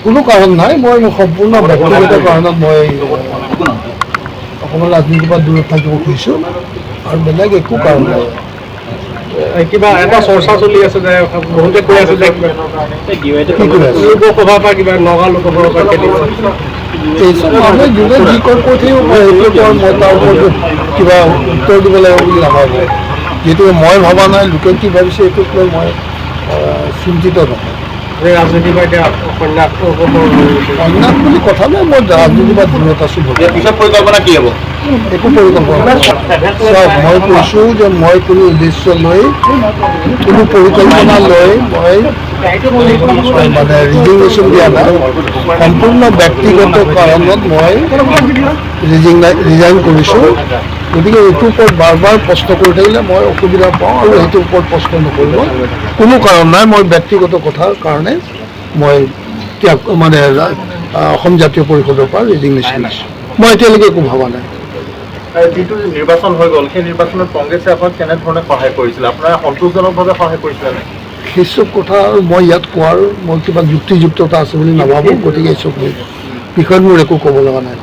কোনো কাৰণ নাই, মই সম্পূৰ্ণ ব্যক্তিগত কাৰণত মই অসমৰ ৰাজনীতিৰ পৰা দূৰত থাকিব খুজিছোঁ আৰু বেলেগ একো কাৰণ নাই। কিবা এটা চৰ্চা চলি আছে যে বহুতে কৈ আছে যে লোকসভাৰ পৰা কিবা নগাঁও লোকসভাৰ পৰা খেলিব। এইচব মানুহে যোনে যি কয় কৈ থাকিব পাৰে, সেইটো মই তাৰ ওপৰত কিবা উত্তৰ দিব লাগিব বুলি নাভাবোঁ। যিহেতু মই ভবা নাই, লোকে কি ভাবিছে এইটোক লৈ মই চিন্তিত নহয়। ৰাজনীতিৰ পৰা এতিয়া কন্যাক অন্যান্য বুলি কথা নাই, মই ৰাজনীতিৰ পৰা দূৰত আছোঁ। পিছত পৰিকল্পনা কি হ'ব? একো পৰিকল্পনা নাই। চাওক, মই কৈছোঁ যে মই কোনো উদ্দেশ্য লৈ, কোনো পৰিকল্পনা লৈ মই মানে ৰিজিগনেশ্যন দিয়া নাই। সম্পূৰ্ণ ব্যক্তিগত কাৰণত মই ৰিজাইন কৰিছোঁ। গতিকে এইটোৰ ওপৰত বাৰ বাৰ প্ৰশ্ন কৰি থাকিলে মই অসুবিধা পাওঁ আৰু সেইটোৰ ওপৰত প্ৰশ্ন নকৰিব কোনো কাৰণ নাই। মই ব্যক্তিগত কথাৰ কাৰণে মই মানে অসম জাতীয় পৰিষদৰ পৰা ৰিজিগনেশ্যন দিছোঁ। মই এতিয়ালৈকে একো ভবা নাই। যিটো নিৰ্বাচন হৈ গ'ল, সেই নিৰ্বাচনত কংগ্ৰেছে আপোনাক কেনেধৰণে সহায় কৰিছিল? আপোনাৰ সন্তোষজনকভাৱে সহায় কৰিছিলে নে? সেইচব কথা মই ইয়াত কোৱাৰ মই কিবা যুক্তিযুক্ততা আছে বুলি নাভাবোঁ। গতিকে এইচব বিষয়ত মোৰ একো ক'ব লগা নাই।